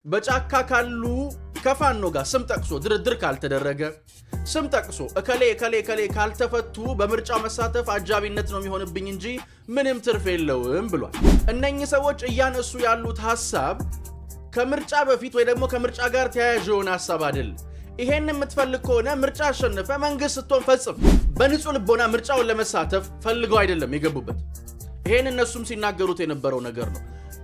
በጫካ ካሉ ከፋኖ ጋር ስም ጠቅሶ ድርድር ካልተደረገ ስም ጠቅሶ እከሌ ካልተፈቱ በምርጫ መሳተፍ አጃቢነት ነው የሚሆንብኝ እንጂ ምንም ትርፍ የለውም ብሏል። እነኚህ ሰዎች እያነሱ ያሉት ሐሳብ ከምርጫ በፊት ወይ ደግሞ ከምርጫ ጋር ተያያዥ የሆነ ሐሳብ አይደል። ይሄን የምትፈልግ ከሆነ ምርጫ አሸንፈ መንግስት ስትሆን ፈጽም። በንጹህ ልቦና ምርጫውን ለመሳተፍ ፈልገው አይደለም የገቡበት። ይሄን እነሱም ሲናገሩት የነበረው ነገር ነው።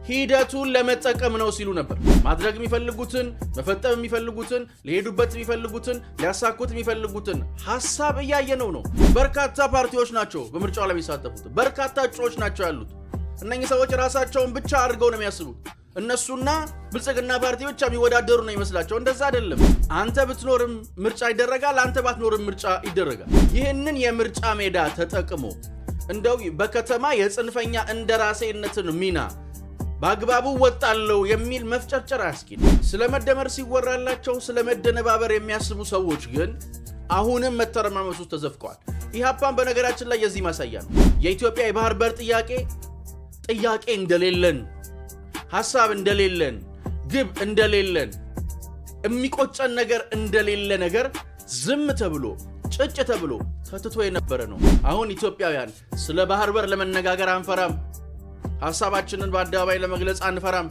ሂደቱን ለመጠቀም ነው ሲሉ ነበር። ማድረግ የሚፈልጉትን መፈጠም የሚፈልጉትን ሊሄዱበት የሚፈልጉትን ሊያሳኩት የሚፈልጉትን ሐሳብ እያየነው ነው። በርካታ ፓርቲዎች ናቸው በምርጫው ላይ የሚሳተፉት። በርካታ እጩዎች ናቸው ያሉት። እነኚህ ሰዎች ራሳቸውን ብቻ አድርገው ነው የሚያስቡት። እነሱና ብልጽግና ፓርቲ ብቻ የሚወዳደሩ ነው ይመስላቸው። እንደዛ አይደለም። አንተ ብትኖርም ምርጫ ይደረጋል፣ አንተ ባትኖርም ምርጫ ይደረጋል። ይህንን የምርጫ ሜዳ ተጠቅሞ እንደው በከተማ የጽንፈኛ እንደራሴነትን ሚና በአግባቡ ወጣለው የሚል መፍጨርጨር አያስኪድ። ስለመደመር ሲወራላቸው ስለመደነባበር የሚያስቡ ሰዎች ግን አሁንም መተረማመስ ውስጥ ተዘፍቀዋል። ኢህአፓን በነገራችን ላይ የዚህ ማሳያ ነው። የኢትዮጵያ የባህር በር ጥያቄ እንደሌለን፣ ሐሳብ እንደሌለን፣ ግብ እንደሌለን፣ የሚቆጨን ነገር እንደሌለ ነገር ዝም ተብሎ ጭጭ ተብሎ ተትቶ የነበረ ነው። አሁን ኢትዮጵያውያን ስለ ባህር በር ለመነጋገር አንፈራም። ሐሳባችንን በአደባባይ ለመግለጽ አንፈራም።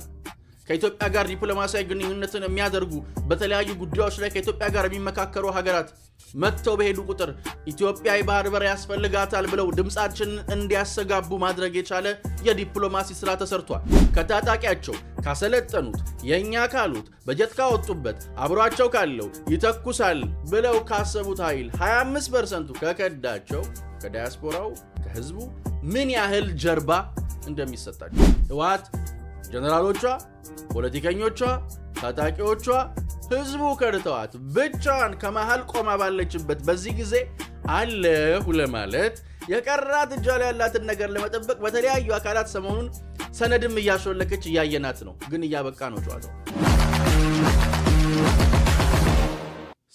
ከኢትዮጵያ ጋር ዲፕሎማሲያዊ ግንኙነትን የሚያደርጉ በተለያዩ ጉዳዮች ላይ ከኢትዮጵያ ጋር የሚመካከሩ ሀገራት መጥተው በሄዱ ቁጥር ኢትዮጵያ የባህር በር ያስፈልጋታል ብለው ድምፃችንን እንዲያሰጋቡ ማድረግ የቻለ የዲፕሎማሲ ስራ ተሰርቷል። ከታጣቂያቸው ካሰለጠኑት የኛ ካሉት በጀት ካወጡበት አብሯቸው ካለው ይተኩሳል ብለው ካሰቡት ኃይል 25% ከከዳቸው ከዲያስፖራው ከህዝቡ ምን ያህል ጀርባ እንደሚሰጣቸው ህወሓት ጀነራሎቿ፣ ፖለቲከኞቿ፣ ታጣቂዎቿ ህዝቡ ከድተዋት ብቻዋን ከመሃል ቆማ ባለችበት በዚህ ጊዜ አለሁ ለማለት የቀራት እጇ ላይ ያላትን ነገር ለመጠበቅ በተለያዩ አካላት ሰሞኑን ሰነድም እያሾለከች እያየናት ነው። ግን እያበቃ ነው ጨዋታው።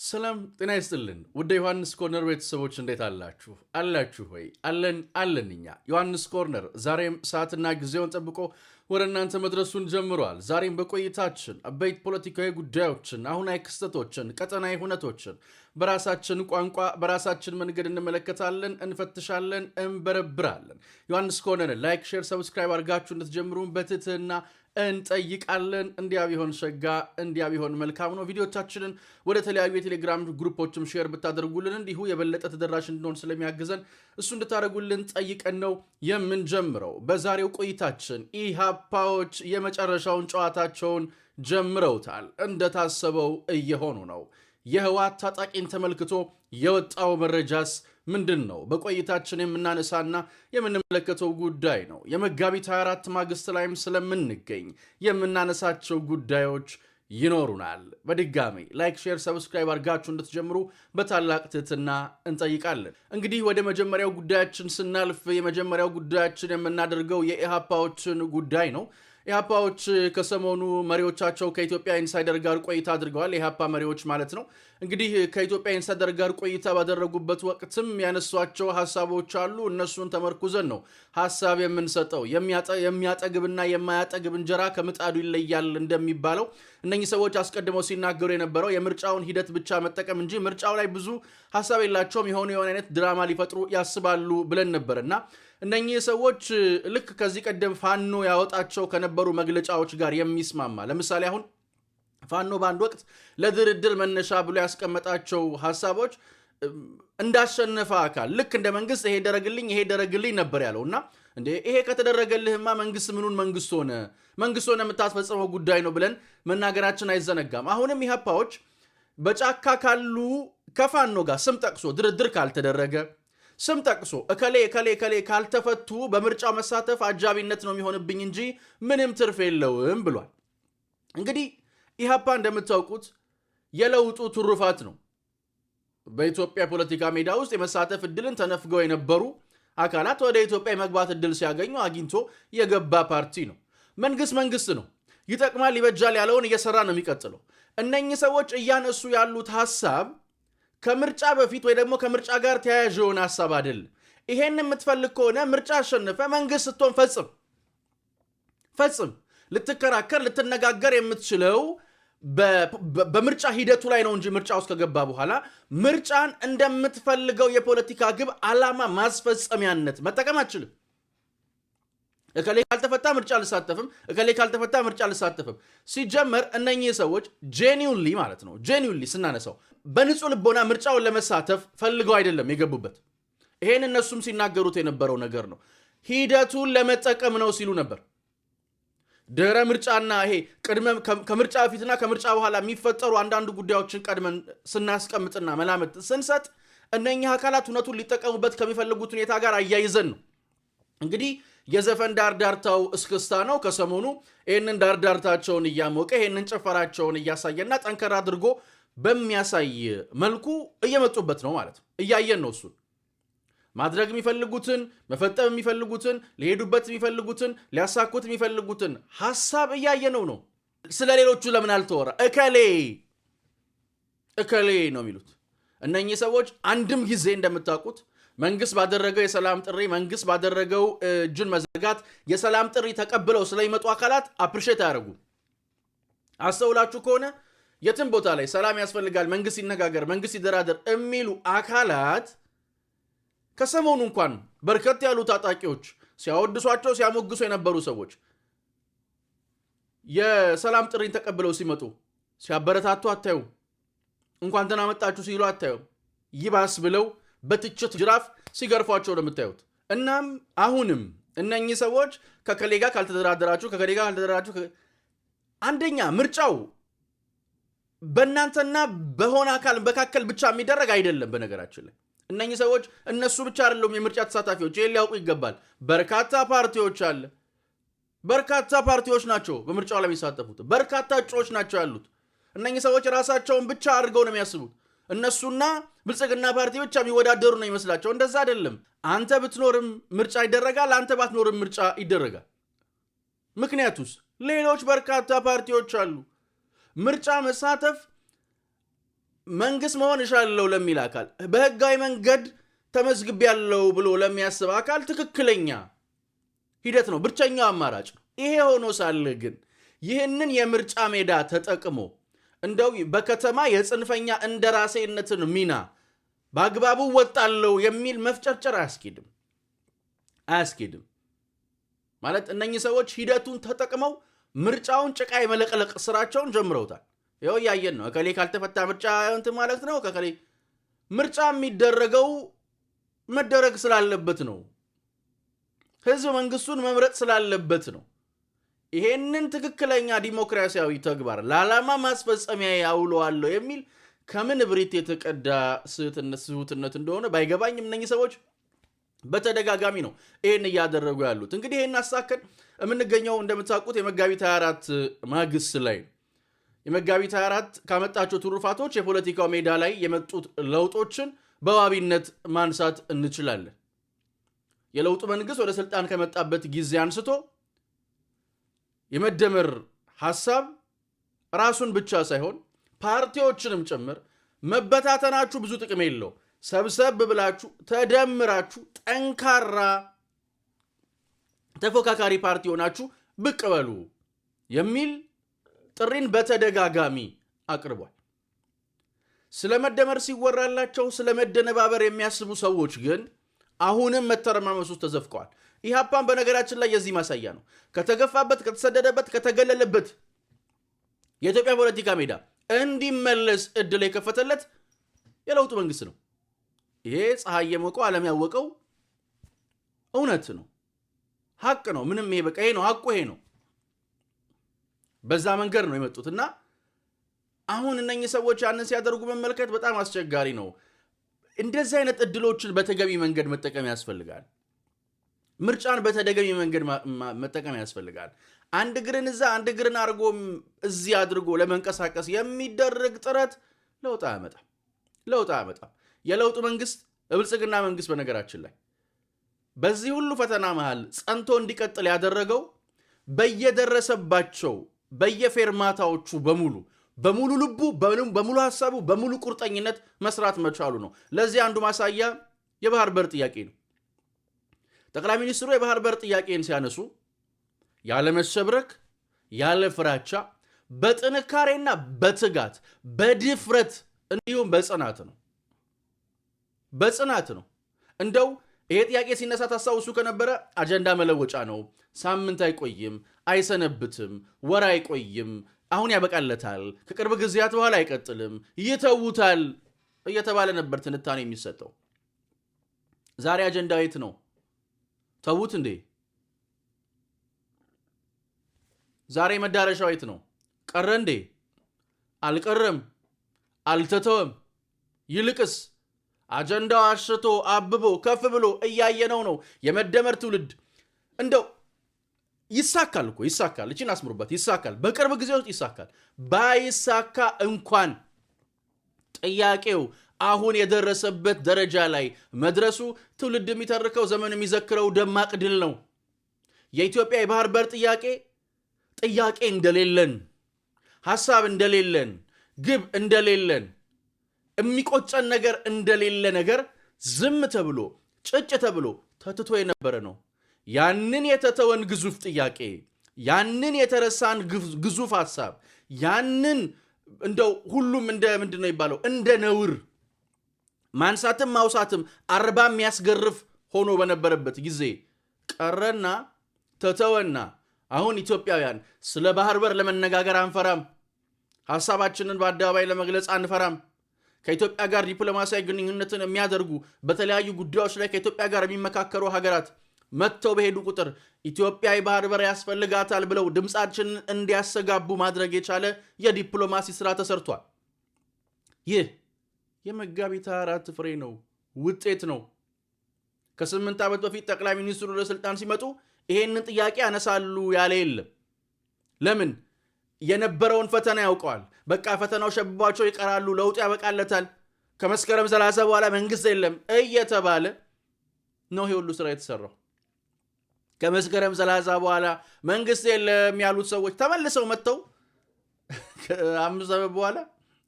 ሰላም ጤና ይስጥልን ውድ ዮሐንስ ኮርነር ቤተሰቦች እንዴት አላችሁ? አላችሁ ወይ? አለን እኛ ዮሐንስ ኮርነር ዛሬም ሰዓትና ጊዜውን ጠብቆ ወደ እናንተ መድረሱን ጀምሯል። ዛሬም በቆይታችን አበይት ፖለቲካዊ ጉዳዮችን፣ አሁናዊ ክስተቶችን፣ ቀጠናዊ ሁነቶችን በራሳችን ቋንቋ በራሳችን መንገድ እንመለከታለን፣ እንፈትሻለን፣ እንበረብራለን። ዮሐንስ ኮርነር ላይክ፣ ሼር፣ ሰብስክራይብ አድርጋችሁ እንድትጀምሩን በትህትና እንጠይቃለን። እንዲያ ቢሆን ሸጋ፣ እንዲያ ቢሆን መልካም ነው። ቪዲዮቻችንን ወደ ተለያዩ የቴሌግራም ግሩፖችም ሼር ብታደርጉልን እንዲሁ የበለጠ ተደራሽ እንድንሆን ስለሚያግዘን እሱ እንድታደርጉልን ጠይቀን ነው የምንጀምረው። በዛሬው ቆይታችን ኢህአፓዎች የመጨረሻውን ጨዋታቸውን ጀምረውታል። እንደታሰበው እየሆኑ ነው። የህወሓት ታጣቂን ተመልክቶ የወጣው መረጃስ ምንድን ነው? በቆይታችን የምናነሳና የምንመለከተው ጉዳይ ነው። የመጋቢት 24 ማግስት ላይም ስለምንገኝ የምናነሳቸው ጉዳዮች ይኖሩናል። በድጋሚ ላይክ፣ ሼር፣ ሰብስክራይብ አድርጋችሁ እንድትጀምሩ በታላቅ ትህትና እንጠይቃለን። እንግዲህ ወደ መጀመሪያው ጉዳያችን ስናልፍ የመጀመሪያው ጉዳያችን የምናደርገው የኢህአፓዎችን ጉዳይ ነው። ኢህአፓዎች ከሰሞኑ መሪዎቻቸው ከኢትዮጵያ ኢንሳይደር ጋር ቆይታ አድርገዋል። የኢህአፓ መሪዎች ማለት ነው። እንግዲህ ከኢትዮጵያ ኢንሳይደር ጋር ቆይታ ባደረጉበት ወቅትም ያነሷቸው ሐሳቦች አሉ። እነሱን ተመርኩዘን ነው ሐሳብ የምንሰጠው። የሚያጠግብና የማያጠግብ እንጀራ ከምጣዱ ይለያል እንደሚባለው እነኚህ ሰዎች አስቀድመው ሲናገሩ የነበረው የምርጫውን ሂደት ብቻ መጠቀም እንጂ ምርጫው ላይ ብዙ ሐሳብ የላቸውም። የሆነ አይነት ድራማ ሊፈጥሩ ያስባሉ ብለን ነበርና እነኚህ ሰዎች ልክ ከዚህ ቀደም ፋኖ ያወጣቸው ከነበሩ መግለጫዎች ጋር የሚስማማ ለምሳሌ አሁን ፋኖ በአንድ ወቅት ለድርድር መነሻ ብሎ ያስቀመጣቸው ሐሳቦች እንዳሸነፈ አካል ልክ እንደ መንግስት ይሄ ደረግልኝ ነበር ያለውና እንዴ ይሄ ከተደረገልህማ መንግስት ምኑን መንግስት ሆነ የምታስፈጽመው ጉዳይ ነው ብለን መናገራችን አይዘነጋም። አሁንም ኢህአፓዎች በጫካ ካሉ ከፋኖ ጋር ስም ጠቅሶ ድርድር ካልተደረገ ስም ጠቅሶ እከሌ ካልተፈቱ በምርጫ መሳተፍ አጃቢነት ነው የሚሆንብኝ እንጂ ምንም ትርፍ የለውም ብሏል። እንግዲህ ኢህአፓ እንደምታውቁት የለውጡ ትሩፋት ነው። በኢትዮጵያ ፖለቲካ ሜዳ ውስጥ የመሳተፍ እድልን ተነፍገው የነበሩ አካላት ወደ ኢትዮጵያ የመግባት እድል ሲያገኙ አግኝቶ የገባ ፓርቲ ነው። መንግስት ነው። ይጠቅማል ይበጃል ያለውን እየሰራ ነው የሚቀጥለው። እነኚህ ሰዎች እያነሱ ያሉት ሐሳብ ከምርጫ በፊት ወይ ደግሞ ከምርጫ ጋር ተያያዥ የሆነ ሐሳብ አይደል። ይሄን የምትፈልግ ከሆነ ምርጫ አሸንፈ መንግስት ስትሆን ፈጽም። ልትከራከር ልትነጋገር የምትችለው በምርጫ ሂደቱ ላይ ነው እንጂ ምርጫ ውስጥ ከገባ በኋላ ምርጫን እንደምትፈልገው የፖለቲካ ግብ ዓላማ ማስፈጸሚያነት መጠቀም አትችልም። እከሌ ካልተፈታ ምርጫ ልሳተፍም፣ እከሌ ካልተፈታ ምርጫ ልሳተፍም። ሲጀመር እነኚህ ሰዎች ጄኒውንሊ ማለት ነው ጄኒውንሊ ስናነሳው በንጹህ ልቦና ምርጫውን ለመሳተፍ ፈልገው አይደለም የገቡበት። ይሄን እነሱም ሲናገሩት የነበረው ነገር ነው። ሂደቱን ለመጠቀም ነው ሲሉ ነበር። ድህረ ምርጫና ይሄ ከምርጫ በፊትና ከምርጫ በኋላ የሚፈጠሩ አንዳንድ ጉዳዮችን ቀድመን ስናስቀምጥና መላመት ስንሰጥ እነኚህ አካላት እውነቱን ሊጠቀሙበት ከሚፈልጉት ሁኔታ ጋር አያይዘን ነው። እንግዲህ የዘፈን ዳርዳርታው እስክስታ ነው። ከሰሞኑ ይህንን ዳርዳርታቸውን እያሞቀ ይህንን ጭፈራቸውን እያሳየና ጠንከር አድርጎ በሚያሳይ መልኩ እየመጡበት ነው ማለት ነው። እያየን ነው እሱን ማድረግ የሚፈልጉትን መፈጠም የሚፈልጉትን ሊሄዱበት የሚፈልጉትን ሊያሳኩት የሚፈልጉትን ሐሳብ እያየነው ነው። ስለ ሌሎቹ ለምን አልተወራ? እከሌ ነው የሚሉት እነኚህ ሰዎች። አንድም ጊዜ እንደምታውቁት መንግስት ባደረገው የሰላም ጥሪ መንግስት ባደረገው እጁን መዘርጋት የሰላም ጥሪ ተቀብለው ስለሚመጡ አካላት አፕሪሼት አያደርጉ። አስተውላችሁ ከሆነ የትም ቦታ ላይ ሰላም ያስፈልጋል፣ መንግስት ይነጋገር፣ መንግስት ይደራደር የሚሉ አካላት ከሰሞኑ እንኳን በርከት ያሉ ታጣቂዎች ሲያወድሷቸው ሲያሞግሱ የነበሩ ሰዎች የሰላም ጥሪን ተቀብለው ሲመጡ ሲያበረታቱ አታዩ። እንኳን ደህና መጣችሁ ሲሉ አታዩ። ይባስ ብለው በትችት ጅራፍ ሲገርፏቸው ነው የምታዩት። እናም አሁንም እነኚህ ሰዎች ከከሌ ጋር ካልተደራደራችሁ አንደኛ ምርጫው በእናንተና በሆነ አካል መካከል ብቻ የሚደረግ አይደለም። በነገራችን ላይ እነኚህ ሰዎች እነሱ ብቻ አይደሉም የምርጫ ተሳታፊዎች። ይሄን ሊያውቁ ይገባል። በርካታ ፓርቲዎች ናቸው በምርጫው ላይ የሚሳተፉት። በርካታ እጩዎች ናቸው ያሉት። እነኚህ ሰዎች ራሳቸውን ብቻ አድርገው ነው የሚያስቡት። እነሱና ብልጽግና ፓርቲ ብቻ የሚወዳደሩ ነው ይመስላቸው። እንደዛ አይደለም። አንተ ብትኖርም ምርጫ ይደረጋል፣ አንተ ባትኖርም ምርጫ ይደረጋል። ምክንያቱስ ሌሎች በርካታ ፓርቲዎች አሉ። ምርጫ መሳተፍ መንግስት መሆን እሻለው ለሚል አካል፣ በህጋዊ መንገድ ተመዝግቤያለሁ ብሎ ለሚያስብ አካል ትክክለኛ ሂደት ነው፣ ብቸኛው አማራጭ ነው። ይሄ ሆኖ ሳለ ግን ይህንን የምርጫ ሜዳ ተጠቅሞ እንደው በከተማ የጽንፈኛ እንደራሴነትን ሚና በአግባቡ ወጣለው የሚል መፍጨርጨር አያስኬድም። ማለት እነኚህ ሰዎች ሂደቱን ተጠቅመው ምርጫውን ጭቃ የመለቅለቅ ስራቸውን ጀምረውታል። ይኸው እያየን ነው። እከሌ ካልተፈታ ምርጫ እንትን ማለት ነው። ከከሌ ምርጫ የሚደረገው መደረግ ስላለበት ነው። ህዝብ መንግስቱን መምረጥ ስላለበት ነው። ይሄንን ትክክለኛ ዲሞክራሲያዊ ተግባር ለዓላማ ማስፈጸሚያ ያውለዋለሁ የሚል ከምን ብሪት የተቀዳ ስሁትነት እንደሆነ ባይገባኝም እነኚህ ሰዎች በተደጋጋሚ ነው ይሄን እያደረጉ ያሉት። እንግዲህ ይሄን አሳከን የምንገኘው እንደምታውቁት የመጋቢት 24 ማግስት ላይ የመጋቢት 24 ካመጣቸው ትሩፋቶች የፖለቲካው ሜዳ ላይ የመጡት ለውጦችን በዋቢነት ማንሳት እንችላለን። የለውጡ መንግስት ወደ ስልጣን ከመጣበት ጊዜ አንስቶ የመደመር ሐሳብ ራሱን ብቻ ሳይሆን ፓርቲዎችንም ጭምር መበታተናችሁ ብዙ ጥቅም የለው፣ ሰብሰብ ብላችሁ ተደምራችሁ ጠንካራ ተፎካካሪ ፓርቲ ሆናችሁ ብቅ በሉ የሚል ጥሪን በተደጋጋሚ አቅርቧል። ስለመደመር ሲወራላቸው ስለመደነባበር የሚያስቡ ሰዎች ግን አሁንም መተረማመስ ውስጥ ተዘፍቀዋል። ኢህአፓን በነገራችን ላይ የዚህ ማሳያ ነው። ከተገፋበት፣ ከተሰደደበት፣ ከተገለለበት የኢትዮጵያ ፖለቲካ ሜዳ እንዲመለስ እድል የከፈተለት የለውጡ መንግስት ነው። ይሄ ፀሐይ የሞቀው ዓለም ያወቀው እውነት ነው፣ ሐቅ ነው። ምንም ይሄ በቃ ይሄ ነው ሐቁ፣ ይሄ ነው። በዛ መንገድ ነው የመጡትና አሁን እነኚህ ሰዎች ያንን ሲያደርጉ መመልከት በጣም አስቸጋሪ ነው። እንደዚህ አይነት እድሎችን በተገቢ መንገድ መጠቀም ያስፈልጋል። ምርጫን በተደገቢ መንገድ መጠቀም ያስፈልጋል። አንድ እግርን እዛ አንድ እግርን አድርጎ እዚህ አድርጎ ለመንቀሳቀስ የሚደረግ ጥረት ለውጥ አያመጣም። የለውጡ መንግስት ብልጽግና መንግስት በነገራችን ላይ በዚህ ሁሉ ፈተና መሃል ጸንቶ እንዲቀጥል ያደረገው በየደረሰባቸው በየፌርማታዎቹ በሙሉ ልቡ በሙሉ ሐሳቡ በሙሉ ቁርጠኝነት መስራት መቻሉ ነው። ለዚህ አንዱ ማሳያ የባህር በር ጥያቄ ነው። ጠቅላይ ሚኒስትሩ የባህር በር ጥያቄን ሲያነሱ ያለመሸብረክ ያለ ፍራቻ በጥንካሬና በትጋት በድፍረት እንዲሁም በጽናት ነው። እንደው ይሄ ጥያቄ ሲነሳ ታስታውሱ ከነበረ አጀንዳ መለወጫ ነው፣ ሳምንት አይቆይም፣ አይሰነብትም፣ ወር አይቆይም፣ አሁን ያበቃለታል፣ ከቅርብ ጊዜያት በኋላ አይቀጥልም፣ ይተውታል እየተባለ ነበር ትንታኔ የሚሰጠው። ዛሬ አጀንዳ የት ነው? ተዉት እንዴ? ዛሬ መዳረሻው የት ነው? ቀረ እንዴ? አልቀረም፣ አልተተወም። ይልቅስ አጀንዳው አሽቶ አብቦ ከፍ ብሎ እያየነው ነው። የመደመር ትውልድ እንደው ይሳካል እኮ ይሳካል። እቺን አስምሩበት። ይሳካል፣ በቅርብ ጊዜ ውስጥ ይሳካል። ባይሳካ እንኳን ጥያቄው አሁን የደረሰበት ደረጃ ላይ መድረሱ ትውልድ የሚተርከው ዘመን የሚዘክረው ደማቅ ድል ነው። የኢትዮጵያ የባህር በር ጥያቄ እንደሌለን፣ ሐሳብ እንደሌለን፣ ግብ እንደሌለን፣ የሚቆጨን ነገር እንደሌለ ነገር ዝም ተብሎ ጭጭ ተብሎ ተትቶ የነበረ ነው። ያንን የተተወን ግዙፍ ጥያቄ፣ ያንን የተረሳን ግዙፍ ሐሳብ፣ ያንን እንደው ሁሉም እንደ ምንድን ነው ይባለው እንደ ነውር ማንሳትም ማውሳትም አርባ የሚያስገርፍ ሆኖ በነበረበት ጊዜ ቀረና ተተወና አሁን ኢትዮጵያውያን ስለ ባህር በር ለመነጋገር አንፈራም። ሐሳባችንን በአደባባይ ለመግለጽ አንፈራም። ከኢትዮጵያ ጋር ዲፕሎማሲያዊ ግንኙነትን የሚያደርጉ በተለያዩ ጉዳዮች ላይ ከኢትዮጵያ ጋር የሚመካከሩ ሀገራት መጥተው በሄዱ ቁጥር ኢትዮጵያ የባህር በር ያስፈልጋታል ብለው ድምፃችንን እንዲያሰጋቡ ማድረግ የቻለ የዲፕሎማሲ ስራ ተሰርቷል። ይህ የመጋቢት 4 ፍሬ ነው፣ ውጤት ነው። ከ8 ዓመት በፊት ጠቅላይ ሚኒስትሩ ወደ ስልጣን ሲመጡ ይሄንን ጥያቄ ያነሳሉ ያለ የለም። ለምን? የነበረውን ፈተና ያውቀዋል። በቃ ፈተናው ሸብቧቸው ይቀራሉ፣ ለውጡ ያበቃለታል፣ ከመስከረም 30 በኋላ መንግስት የለም እየተባለ ነው ይሄ ሁሉ ስራ የተሰራው። ከመስከረም 30 በኋላ መንግስት የለም ያሉት ሰዎች ተመልሰው መጥተው ከ5 ዓመት በኋላ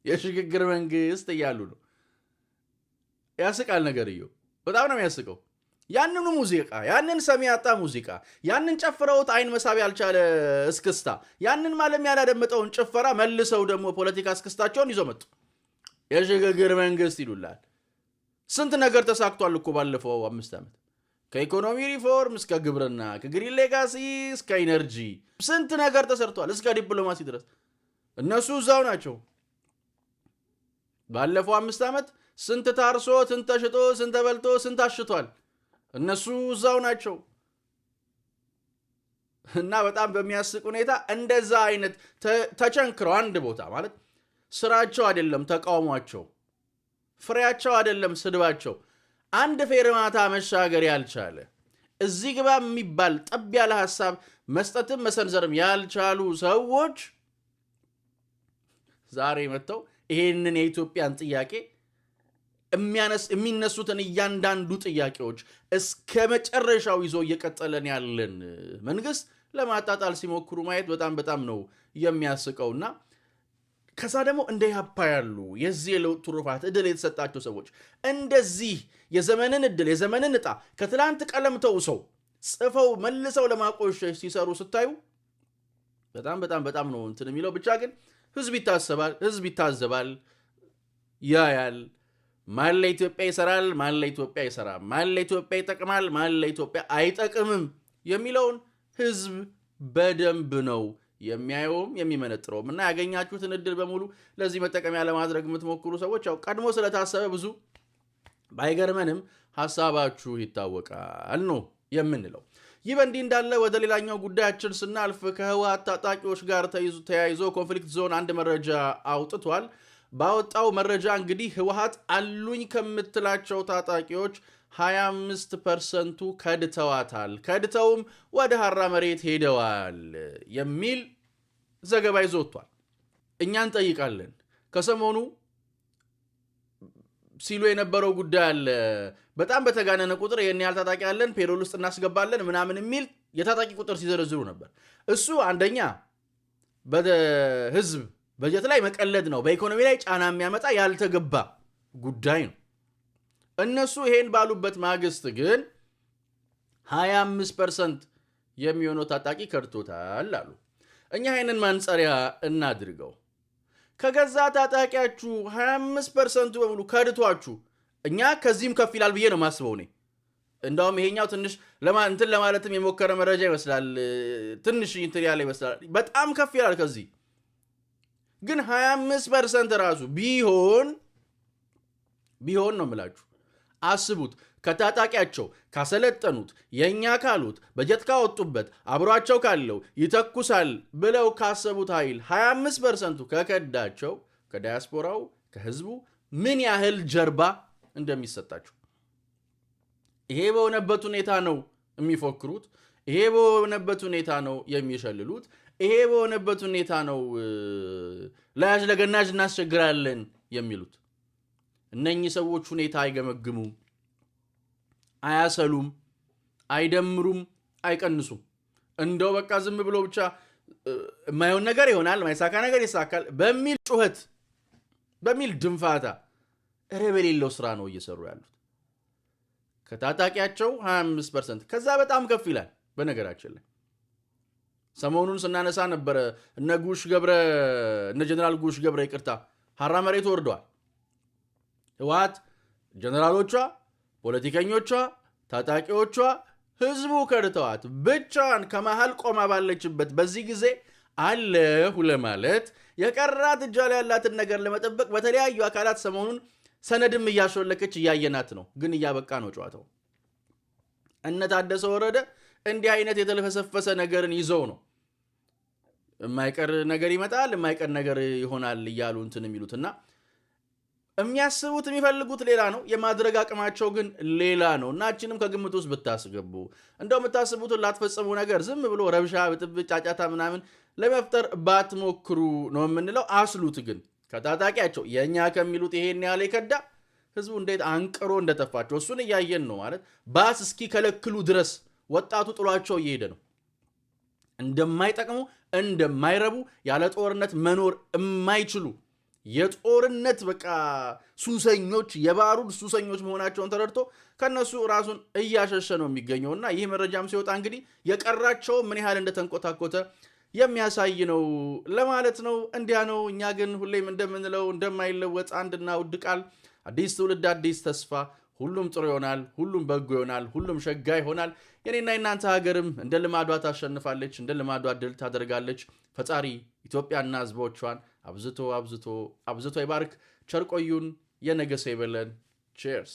የሽግግር መንግስት እያሉ ነው። ያስቃል ነገርየው፣ በጣም ነው የሚያስቀው። ያንኑ ሙዚቃ፣ ያንን ሰሚ ያጣ ሙዚቃ፣ ያንን ጨፍረውት አይን መሳብ ያልቻለ እስክስታ፣ ያንን ማለም ያላደመጠውን ጭፈራ መልሰው ደግሞ ፖለቲካ እስክስታቸውን ይዞ መጡ። የሽግግር መንግስት ይሉላል። ስንት ነገር ተሳክቷል እኮ ባለፈው 5 ዓመት። ከኢኮኖሚ ሪፎርም እስከ ግብርና፣ ከግሪን ሌጋሲ እስከ ኢነርጂ ስንት ነገር ተሰርቷል፣ እስከ ዲፕሎማሲ ድረስ። እነሱ እዛው ናቸው። ባለፈው 5 ዓመት ስንት ታርሶ፣ ስንት ተሽጦ፣ ስንት ተበልቶ፣ ስንት አሽቷል። እነሱ እዛው ናቸው። እና በጣም በሚያስቅ ሁኔታ እንደዛ አይነት ተቸንክረው አንድ ቦታ ማለት ስራቸው አይደለም ተቃውሟቸው፣ ፍሬያቸው አይደለም ስድባቸው፣ አንድ ፌርማታ መሻገር ያልቻለ እዚህ ግባ የሚባል ጠብ ያለ ሐሳብ መስጠትም መሰንዘርም ያልቻሉ ሰዎች ዛሬ መጥተው ይሄንን የኢትዮጵያን ጥያቄ የሚነሱትን እያንዳንዱ ጥያቄዎች እስከ መጨረሻው ይዞ እየቀጠለን ያለን መንግስት ለማጣጣል ሲሞክሩ ማየት በጣም ነው የሚያስቀውና ከዛ ደግሞ እንደ ያፓ ያሉ የዚህ ለውጥ ትሩፋት እድል የተሰጣቸው ሰዎች እንደዚህ የዘመንን እድል የዘመንን ዕጣ ከትላንት ቀለም ተውሰው ጽፈው መልሰው ለማቆሸሽ ሲሰሩ ስታዩ በጣም ነው እንትን የሚለው። ብቻ ግን ህዝብ ይታዘባል፣ ያያል። ማን ለኢትዮጵያ ይሰራል፣ ማን ለኢትዮጵያ አይሰራም፣ ማን ለኢትዮጵያ ይጠቅማል፣ ማን ለኢትዮጵያ አይጠቅምም የሚለውን ህዝብ በደንብ ነው የሚያየውም የሚመነጥረውም። እና ያገኛችሁትን እድል በሙሉ ለዚህ መጠቀሚያ ለማድረግ የምትሞክሩ ሰዎች ያው ቀድሞ ስለታሰበ ብዙ ባይገርመንም ሐሳባችሁ ይታወቃል ነው የምንለው። ይህ በእንዲህ እንዳለ ወደ ሌላኛው ጉዳያችን ስናልፍ ከህወሓት ታጣቂዎች ጋር ተያይዞ ኮንፍሊክት ዞን አንድ መረጃ አውጥቷል። ባወጣው መረጃ እንግዲህ ህወሓት አሉኝ ከምትላቸው ታጣቂዎች 25% ከድተዋታል፣ ከድተውም ወደ ሐራ መሬት ሄደዋል የሚል ዘገባ ይዞ ወጥቷል። እኛ እንጠይቃለን። ከሰሞኑ ሲሉ የነበረው ጉዳይ አለ። በጣም በተጋነነ ቁጥር ይህን ያህል ታጣቂ ያለን ፔሮል ውስጥ እናስገባለን ምናምን የሚል የታጣቂ ቁጥር ሲዘረዝሩ ነበር። እሱ አንደኛ በህዝብ በጀት ላይ መቀለድ ነው፣ በኢኮኖሚ ላይ ጫና የሚያመጣ ያልተገባ ጉዳይ ነው። እነሱ ይሄን ባሉበት ማግስት ግን 25% የሚሆነው ታጣቂ ከድቶታል አሉ። እኛ ይሄንን ማንጸሪያ እናድርገው። ከገዛ ታጣቂያችሁ 25% በሙሉ ከድቷችሁ እኛ ከዚህም ከፍ ይላል ብዬ ነው ማስበው እኔ። እንደውም ይሄኛው ትንሽ እንትን ለማለትም የሞከረ መረጃ ይመስላል። ትንሽ እንትን ያለ ይመስላል። በጣም ከፍ ይላል ከዚህ ግን 25% ራሱ ቢሆን ነው የምላችሁ። አስቡት። ከታጣቂያቸው ካሰለጠኑት የኛ ካሉት በጀት ካወጡበት አብሯቸው ካለው ይተኩሳል ብለው ካሰቡት ኃይል 25% ከከዳቸው ከዲያስፖራው ከህዝቡ ምን ያህል ጀርባ እንደሚሰጣቸው። ይሄ በሆነበት ሁኔታ ነው የሚፎክሩት። ይሄ በሆነበት ሁኔታ ነው የሚሸልሉት። ይሄ በሆነበት ሁኔታ ነው ለያዥ ለገናዥ እናስቸግራለን የሚሉት። እነኚህ ሰዎች ሁኔታ አይገመግሙም፣ አያሰሉም፣ አይደምሩም፣ አይቀንሱም። እንደው በቃ ዝም ብሎ ብቻ የማይሆን ነገር ይሆናል፣ ማይሳካ ነገር ይሳካል በሚል ጩኸት፣ በሚል ድንፋታ በሌለው ስራ ነው እየሰሩ ያሉት። ከታጣቂያቸው 25% ከዛ በጣም ከፍ ይላል። በነገራችን ላይ ሰሞኑን ስናነሳ ነበረ እነ ጀነራል ጉሽ ገብረ ይቅርታ ሐራ መሬት ወርደዋል። ህወሓት ጀነራሎቿ፣ ፖለቲከኞቿ፣ ታጣቂዎቿ ህዝቡ ከድተዋት ብቻዋን ከመሃል ቆማ ባለችበት በዚህ ጊዜ አለሁ ለማለት የቀራት እጇ ላይ ያላትን ነገር ለመጠበቅ በተለያዩ አካላት ሰሞኑን ሰነድም እያሾለከች እያየናት ነው። ግን እያበቃ ነው ጨዋታው። እነ ታደሰ ወረደ እንዲህ አይነት የተለፈሰፈሰ ነገርን ይዘው ነው የማይቀር ነገር ይመጣል፣ የማይቀር ነገር ይሆናል እያሉ እንትን የሚሉትና የሚያስቡት የሚፈልጉት ሌላ ነው፣ የማድረግ አቅማቸው ግን ሌላ ነው። እናችንም ከግምት ውስጥ ብታስገቡ እንደው የምታስቡትን ላትፈጽሙ ነገር ዝም ብሎ ረብሻ፣ ብጥብጥ፣ ጫጫታ ምናምን ለመፍጠር ባትሞክሩ ነው የምንለው። አስሉት ግን ከታጣቂያቸው የኛ ከሚሉት ይሄን ያለ ይከዳ ህዝቡ እንዴት አንቅሮ እንደተፋቸው እሱን እያየን ነው። ማለት ባስ እስኪ ከለክሉ ድረስ ወጣቱ ጥሏቸው እየሄደ ነው። እንደማይጠቅሙ እንደማይረቡ ያለ ጦርነት መኖር የማይችሉ የጦርነት በቃ ሱሰኞች፣ የባሩድ ሱሰኞች መሆናቸውን ተረድቶ ከነሱ ራሱን እያሸሸ ነው የሚገኘውና ይህ መረጃም ሲወጣ እንግዲህ የቀራቸው ምን ያህል እንደተንቆታኮተ የሚያሳይ ነው ለማለት ነው። እንዲያ ነው። እኛ ግን ሁሌም እንደምንለው እንደማይለወጥ አንድና ውድ ቃል፣ አዲስ ትውልድ፣ አዲስ ተስፋ። ሁሉም ጥሩ ይሆናል፣ ሁሉም በጎ ይሆናል፣ ሁሉም ሸጋ ይሆናል። የኔና የናንተ ሀገርም እንደ ልማዷ ታሸንፋለች፣ እንደ ልማዷ ድል ታደርጋለች። ፈጣሪ ኢትዮጵያና ህዝቦቿን አብዝቶ አብዝቶ አብዝቶ ይባርክ። ቸር ቆዩን። የነገ ሰው ይበለን። ቼርስ